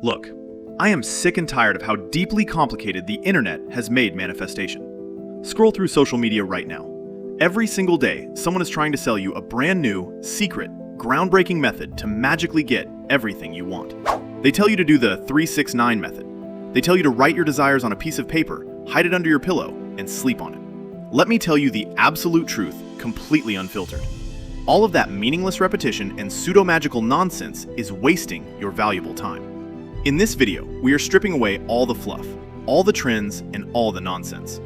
Look, I am sick and tired of how deeply complicated the internet has made manifestation. Scroll through social media right now. Every single day, someone is trying to sell you a brand new, secret, groundbreaking method to magically get everything you want. They tell you to do the 3-6-9 method. They tell you to write your desires on a piece of paper, hide it under your pillow, and sleep on it. Let me tell you the absolute truth, completely unfiltered. All of that meaningless repetition and pseudo-magical nonsense is wasting your valuable time. In this video, we are stripping away all the fluff, all the trends, and all the nonsense.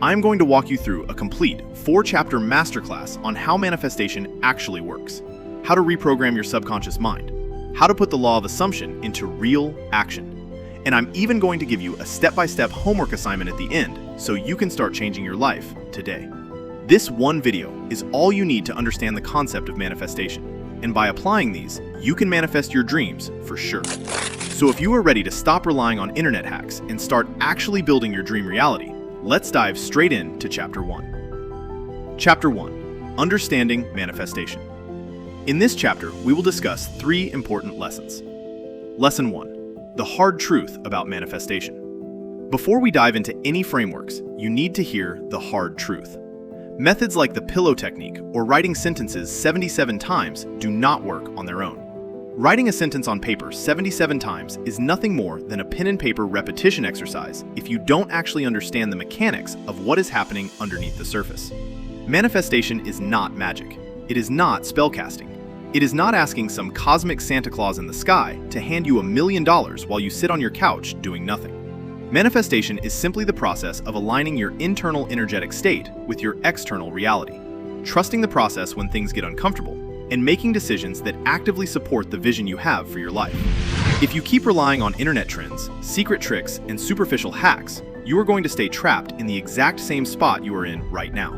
I'm going to walk you through a complete 4-chapter masterclass on how manifestation actually works, how to reprogram your subconscious mind, how to put the law of assumption into real action. And I'm even going to give you a step-by-step homework assignment at the end so you can start changing your life today. This one video is all you need to understand the concept of manifestation. And by applying these, you can manifest your dreams for sure. So if you are ready to stop relying on internet hacks and start actually building your dream reality, let's dive straight into Chapter 1. Chapter 1. Understanding Manifestation. In this chapter, we will discuss 3 important lessons. Lesson 1. The hard truth about manifestation. Before we dive into any frameworks, you need to hear the hard truth. Methods like the pillow technique or writing sentences 77 times do not work on their own. Writing a sentence on paper 77 times is nothing more than a pen and paper repetition exercise if you don't actually understand the mechanics of what is happening underneath the surface. Manifestation is not magic. It is not spellcasting. It is not asking some cosmic Santa Claus in the sky to hand you $1 million while you sit on your couch doing nothing. Manifestation is simply the process of aligning your internal energetic state with your external reality, trusting the process when things get uncomfortable, and making decisions that actively support the vision you have for your life. If you keep relying on internet trends, secret tricks, and superficial hacks, you are going to stay trapped in the exact same spot you are in right now,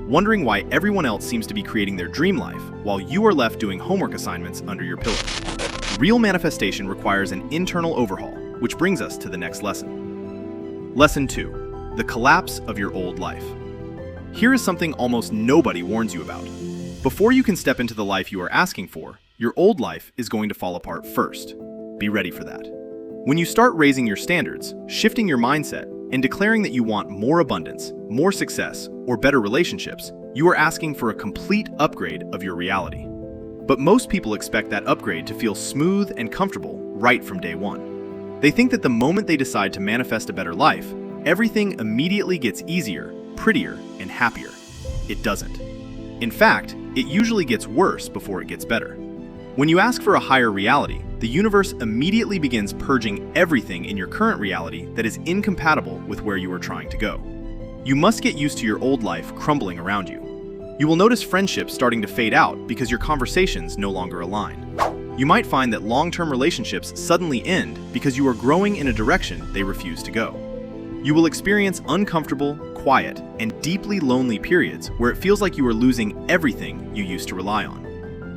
wondering why everyone else seems to be creating their dream life while you are left doing homework assignments under your pillow. Real manifestation requires an internal overhaul, which brings us to the next lesson. Lesson 2. The collapse of your old life. Here is something almost nobody warns you about. Before you can step into the life you are asking for, your old life is going to fall apart first. Be ready for that. When you start raising your standards, shifting your mindset, and declaring that you want more abundance, more success, or better relationships, you are asking for a complete upgrade of your reality. But most people expect that upgrade to feel smooth and comfortable right from day one. They think that the moment they decide to manifest a better life, everything immediately gets easier, prettier, and happier. It doesn't. In fact, it usually gets worse before it gets better. When you ask for a higher reality, the universe immediately begins purging everything in your current reality that is incompatible with where you are trying to go. You must get used to your old life crumbling around you. You will notice friendships starting to fade out because your conversations no longer align. You might find that long-term relationships suddenly end because you are growing in a direction they refuse to go. You will experience uncomfortable, quiet, and deeply lonely periods where it feels like you are losing everything you used to rely on.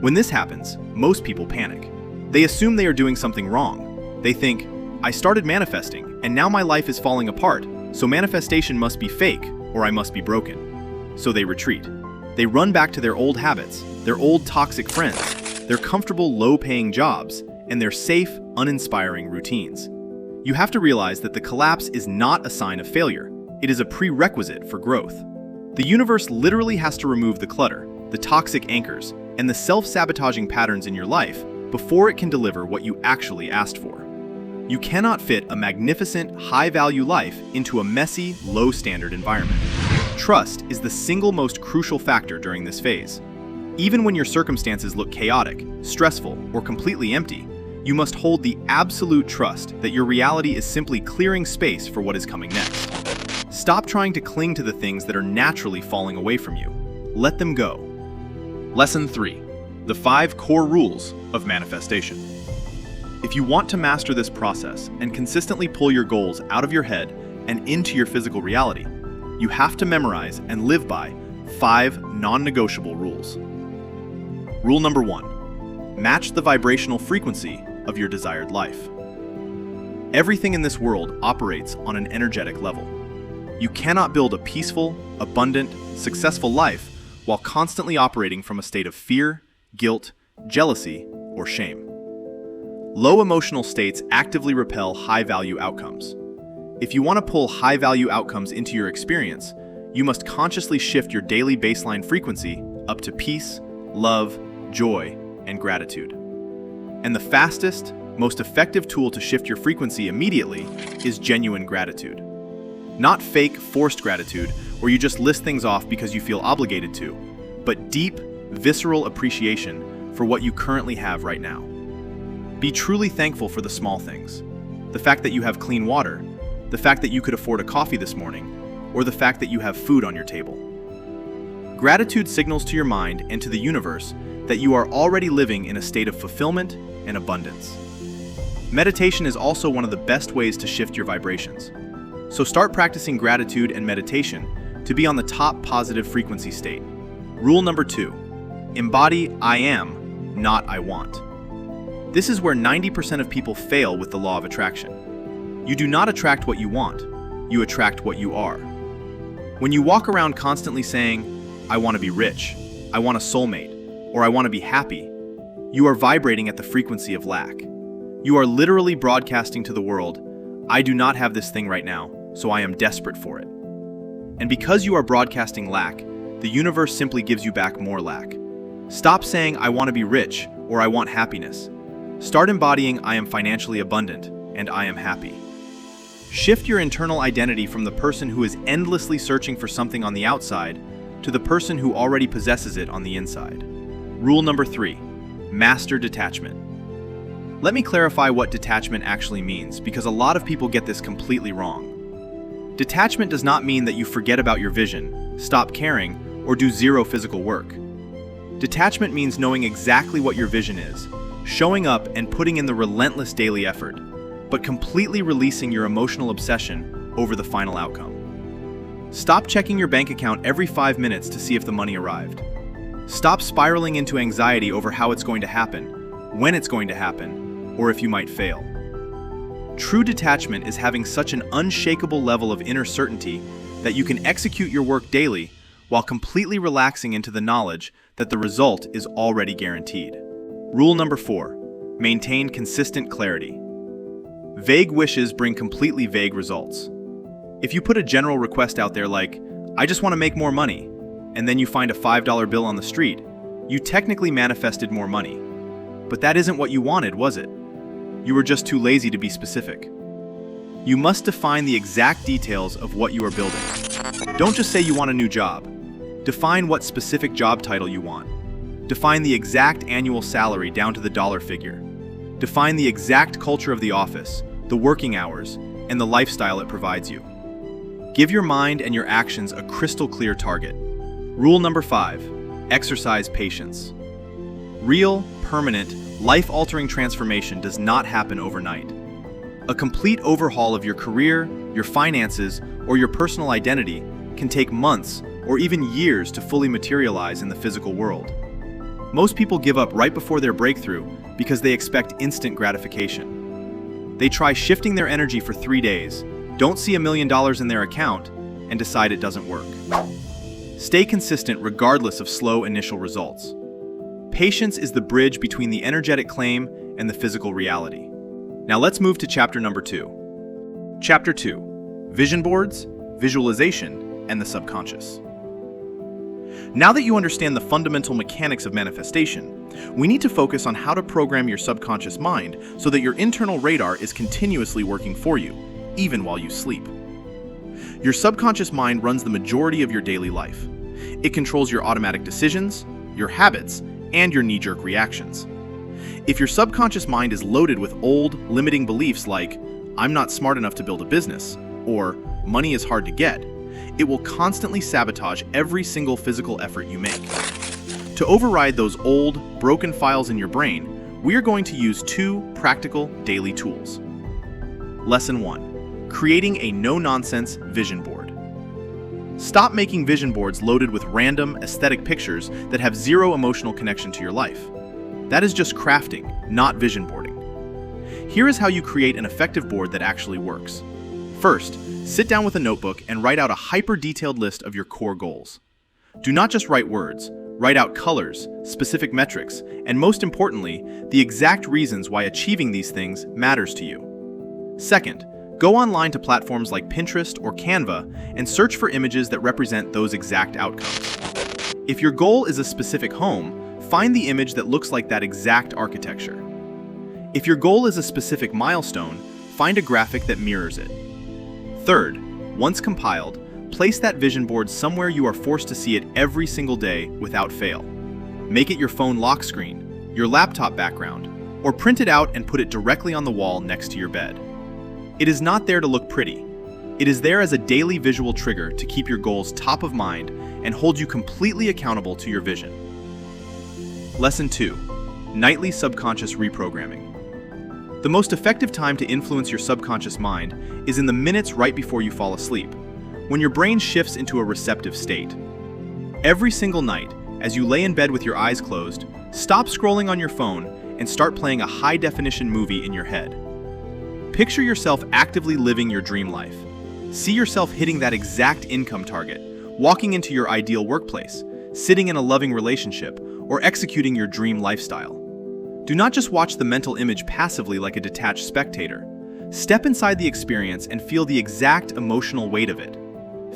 When this happens, most people panic. They assume they are doing something wrong. They think, I started manifesting, and now my life is falling apart, so manifestation must be fake, or I must be broken. So they retreat. They run back to their old habits, their old toxic friends, their comfortable low-paying jobs, and their safe, uninspiring routines. You have to realize that the collapse is not a sign of failure. It is a prerequisite for growth. The universe literally has to remove the clutter, the toxic anchors, and the self-sabotaging patterns in your life before it can deliver what you actually asked for. You cannot fit a magnificent, high-value life into a messy, low-standard environment. Trust is the single most crucial factor during this phase. Even when your circumstances look chaotic, stressful, or completely empty, you must hold the absolute trust that your reality is simply clearing space for what is coming next. Stop trying to cling to the things that are naturally falling away from you. Let them go. Lesson 3. The 5 core rules of manifestation. If you want to master this process and consistently pull your goals out of your head and into your physical reality, you have to memorize and live by 5 non-negotiable rules. Rule number 1. Match the vibrational frequency of your desired life. Everything in this world operates on an energetic level. You cannot build a peaceful, abundant, successful life while constantly operating from a state of fear, guilt, jealousy, or shame. Low emotional states actively repel high-value outcomes. If you want to pull high-value outcomes into your experience, you must consciously shift your daily baseline frequency up to peace, love, joy, and gratitude. And the fastest, most effective tool to shift your frequency immediately is genuine gratitude. Not fake, forced gratitude, where you just list things off because you feel obligated to, but deep, visceral appreciation for what you currently have right now. Be truly thankful for the small things. The fact that you have clean water, the fact that you could afford a coffee this morning, or the fact that you have food on your table. Gratitude signals to your mind and to the universe that you are already living in a state of fulfillment and abundance. Meditation is also one of the best ways to shift your vibrations. So start practicing gratitude and meditation to be on the top positive frequency state. Rule number 2, embody I am, not I want. This is where 90% of people fail with the law of attraction. You do not attract what you want, you attract what you are. When you walk around constantly saying, I want to be rich, I want a soulmate, or I want to be happy, you are vibrating at the frequency of lack. You are literally broadcasting to the world, I do not have this thing right now, so I am desperate for it. And because you are broadcasting lack, the universe simply gives you back more lack. Stop saying, I want to be rich, or I want happiness. Start embodying, I am financially abundant, and I am happy. Shift your internal identity from the person who is endlessly searching for something on the outside to the person who already possesses it on the inside. Rule number 3, master detachment. Let me clarify what detachment actually means, because a lot of people get this completely wrong. Detachment does not mean that you forget about your vision, stop caring, or do zero physical work. Detachment means knowing exactly what your vision is, showing up and putting in the relentless daily effort, but completely releasing your emotional obsession over the final outcome. Stop checking your bank account every 5 minutes to see if the money arrived. Stop spiraling into anxiety over how it's going to happen, when it's going to happen, or if you might fail. True detachment is having such an unshakable level of inner certainty that you can execute your work daily while completely relaxing into the knowledge that the result is already guaranteed. Rule number 4, maintain consistent clarity. Vague wishes bring completely vague results. If you put a general request out there like, I just want to make more money, and then you find a $5 bill on the street, you technically manifested more money. But that isn't what you wanted, was it? You were just too lazy to be specific. You must define the exact details of what you are building. Don't just say you want a new job. Define what specific job title you want. Define the exact annual salary down to the dollar figure. Define the exact culture of the office, the working hours, and the lifestyle it provides you. Give your mind and your actions a crystal clear target. Rule number 5, exercise patience. Real, permanent, life-altering transformation does not happen overnight. A complete overhaul of your career, your finances, or your personal identity can take months or even years to fully materialize in the physical world. Most people give up right before their breakthrough because they expect instant gratification. They try shifting their energy for 3 days, don't see $1 million in their account, and decide it doesn't work. Stay consistent regardless of slow initial results. Patience is the bridge between the energetic claim and the physical reality. Now let's move to chapter number 2. Chapter 2, Vision Boards, Visualization, and the Subconscious. Now that you understand the fundamental mechanics of manifestation, we need to focus on how to program your subconscious mind so that your internal radar is continuously working for you, even while you sleep. Your subconscious mind runs the majority of your daily life. It controls your automatic decisions, your habits, and your knee-jerk reactions. If your subconscious mind is loaded with old, limiting beliefs like, I'm not smart enough to build a business, or money is hard to get, it will constantly sabotage every single physical effort you make. To override those old, broken files in your brain, we are going to use 2 practical daily tools. Lesson 1, creating a no-nonsense vision board. Stop making vision boards loaded with random, aesthetic pictures that have zero emotional connection to your life. That is just crafting, not vision boarding. Here is how you create an effective board that actually works. First, sit down with a notebook and write out a hyper-detailed list of your core goals. Do not just write words, Write out colors, specific metrics, and most importantly, the exact reasons why achieving these things matters to you. Second, go online to platforms like Pinterest or Canva and search for images that represent those exact outcomes. If your goal is a specific home, find the image that looks like that exact architecture. If your goal is a specific milestone, find a graphic that mirrors it. Third, once compiled, place that vision board somewhere you are forced to see it every single day without fail. Make it your phone lock screen, your laptop background, or print it out and put it directly on the wall next to your bed. It is not there to look pretty. It is there as a daily visual trigger to keep your goals top of mind and hold you completely accountable to your vision. Lesson 2. Nightly subconscious reprogramming. The most effective time to influence your subconscious mind is in the minutes right before you fall asleep, when your brain shifts into a receptive state. Every single night, as you lay in bed with your eyes closed, stop scrolling on your phone and start playing a high-definition movie in your head. Picture yourself actively living your dream life. See yourself hitting that exact income target, walking into your ideal workplace, sitting in a loving relationship, or executing your dream lifestyle. Do not just watch the mental image passively like a detached spectator. Step inside the experience and feel the exact emotional weight of it.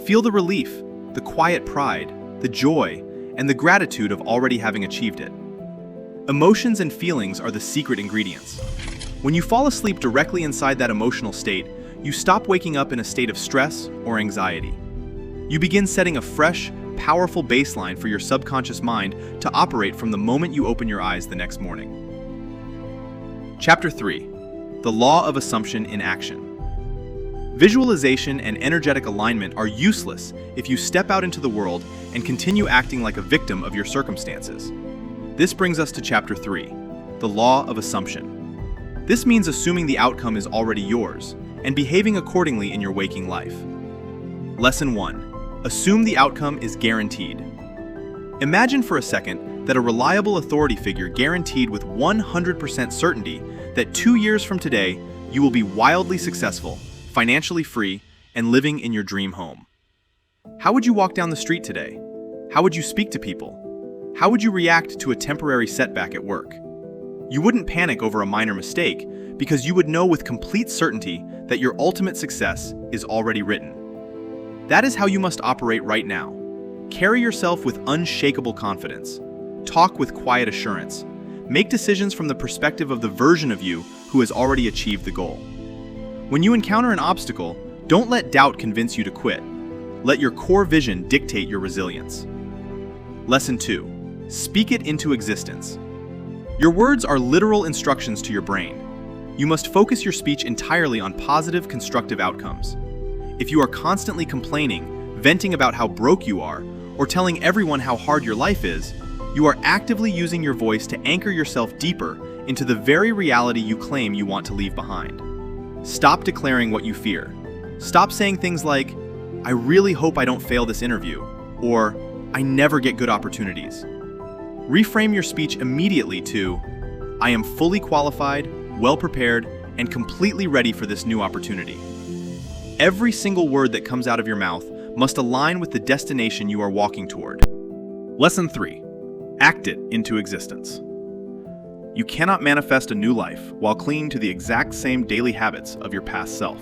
Feel the relief, the quiet pride, the joy, and the gratitude of already having achieved it. Emotions and feelings are the secret ingredients. When you fall asleep directly inside that emotional state, you stop waking up in a state of stress or anxiety. You begin setting a fresh, powerful baseline for your subconscious mind to operate from the moment you open your eyes the next morning. Chapter 3. The Law of Assumption in Action. Visualization and energetic alignment are useless if you step out into the world and continue acting like a victim of your circumstances. This brings us to Chapter 3. The Law of Assumption. This means assuming the outcome is already yours and behaving accordingly in your waking life. Lesson 1. Assume the outcome is guaranteed. Imagine for a second that a reliable authority figure guaranteed with 100% certainty that 2 years from today, you will be wildly successful, financially free, and living in your dream home. How would you walk down the street today? How would you speak to people? How would you react to a temporary setback at work? You wouldn't panic over a minor mistake because you would know with complete certainty that your ultimate success is already written. That is how you must operate right now. Carry yourself with unshakable confidence. Talk with quiet assurance. Make decisions from the perspective of the version of you who has already achieved the goal. When you encounter an obstacle, don't let doubt convince you to quit. Let your core vision dictate your resilience. Lesson 2. Speak it into existence. Your words are literal instructions to your brain. You must focus your speech entirely on positive, constructive outcomes. If you are constantly complaining, venting about how broke you are, or telling everyone how hard your life is, you are actively using your voice to anchor yourself deeper into the very reality you claim you want to leave behind. Stop declaring what you fear. Stop saying things like, "I really hope I don't fail this interview," or "I never get good opportunities." Reframe your speech immediately to, "I am fully qualified, well-prepared, and completely ready for this new opportunity." Every single word that comes out of your mouth must align with the destination you are walking toward. Lesson 3. Act it into existence. You cannot manifest a new life while clinging to the exact same daily habits of your past self.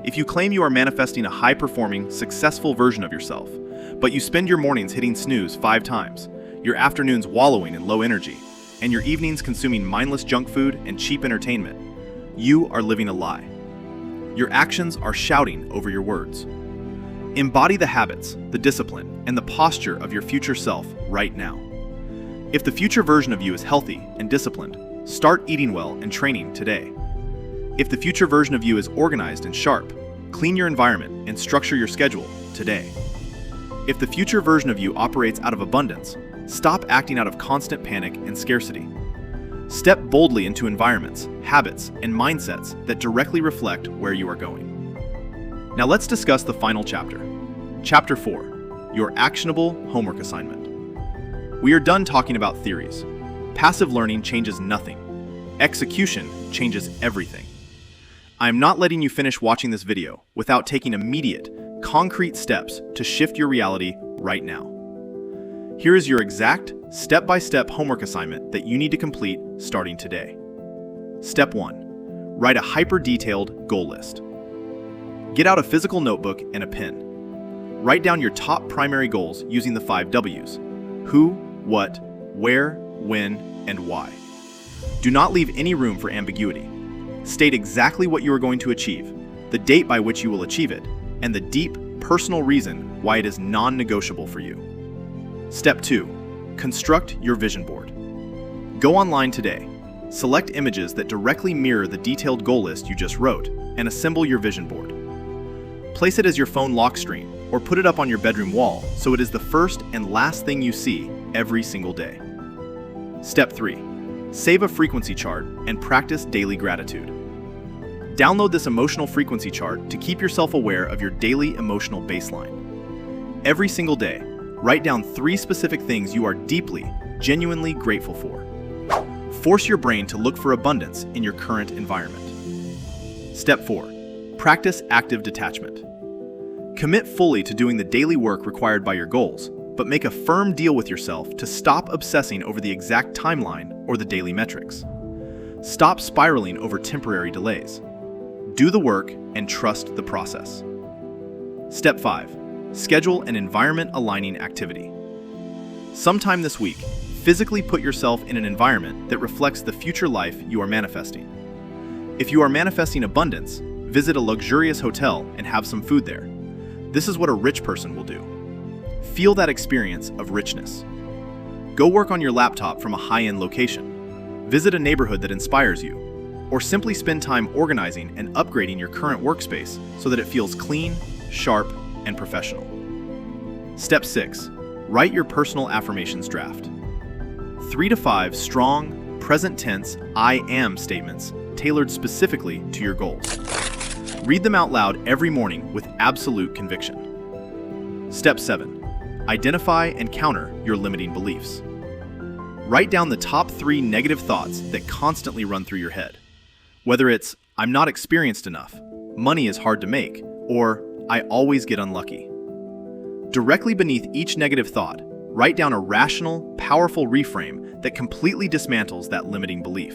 If you claim you are manifesting a high-performing, successful version of yourself, but you spend your mornings hitting snooze 5 times, your afternoons wallowing in low energy, and your evenings consuming mindless junk food and cheap entertainment, you are living a lie. Your actions are shouting over your words. Embody the habits, the discipline, and the posture of your future self right now. If the future version of you is healthy and disciplined, start eating well and training today. If the future version of you is organized and sharp, clean your environment and structure your schedule today. If the future version of you operates out of abundance, stop acting out of constant panic and scarcity. Step boldly into environments, habits, and mindsets that directly reflect where you are going. Now let's discuss the final chapter. Chapter 4, your actionable homework assignment. We are done talking about theories. Passive learning changes nothing. Execution changes everything. I am not letting you finish watching this video without taking immediate, concrete steps to shift your reality right now. Here is your exact, step-by-step homework assignment that you need to complete starting today. Step 1. Write a hyper-detailed goal list. Get out a physical notebook and a pen. Write down your top primary goals using the 5 W's: who, what, where, when, and why. Do not leave any room for ambiguity. State exactly what you are going to achieve, the date by which you will achieve it, and the deep, personal reason why it is non-negotiable for you. Step 2. Construct your vision board. Go online today. Select images that directly mirror the detailed goal list you just wrote, and assemble your vision board. Place it as your phone lock screen, or put it up on your bedroom wall so it is the first and last thing you see every single day. Step 3. Save a frequency chart and practice daily gratitude. Download this emotional frequency chart to keep yourself aware of your daily emotional baseline. Every single day, write down 3 specific things you are deeply, genuinely grateful for. Force your brain to look for abundance in your current environment. Step 4. Practice active detachment. Commit fully to doing the daily work required by your goals, but make a firm deal with yourself to stop obsessing over the exact timeline or the daily metrics. Stop spiraling over temporary delays. Do the work and trust the process. Step 5. Schedule an environment-aligning activity. Sometime this week, physically put yourself in an environment that reflects the future life you are manifesting. If you are manifesting abundance, visit a luxurious hotel and have some food there. This is what a rich person will do. Feel that experience of richness. Go work on your laptop from a high-end location. Visit a neighborhood that inspires you, or simply spend time organizing and upgrading your current workspace so that it feels clean, sharp, and professional. Step 6. Write your personal affirmations draft. 3 to 5 strong, present tense I am statements tailored specifically to your goals. Read them out loud every morning with absolute conviction. Step 7. Identify and counter your limiting beliefs. Write down the top 3 negative thoughts that constantly run through your head. Whether it's, I'm not experienced enough, money is hard to make, or I always get unlucky. Directly beneath each negative thought, write down a rational, powerful reframe that completely dismantles that limiting belief.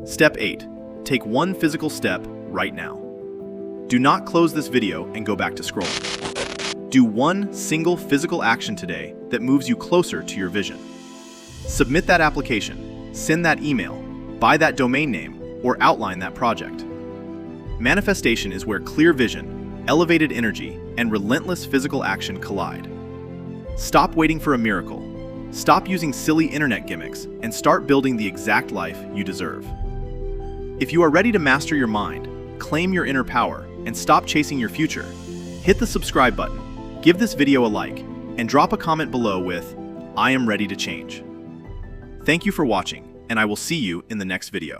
Step 8. Take one physical step right now. Do not close this video and go back to scrolling. Do one single physical action today that moves you closer to your vision. Submit that application, send that email, buy that domain name, or outline that project. Manifestation is where clear vision, elevated energy, and relentless physical action collide. Stop waiting for a miracle. Stop using silly internet gimmicks and start building the exact life you deserve. If you are ready to master your mind, claim your inner power, and stop chasing your future, hit the subscribe button, give this video a like, and drop a comment below with, I am ready to change. Thank you for watching, and I will see you in the next video.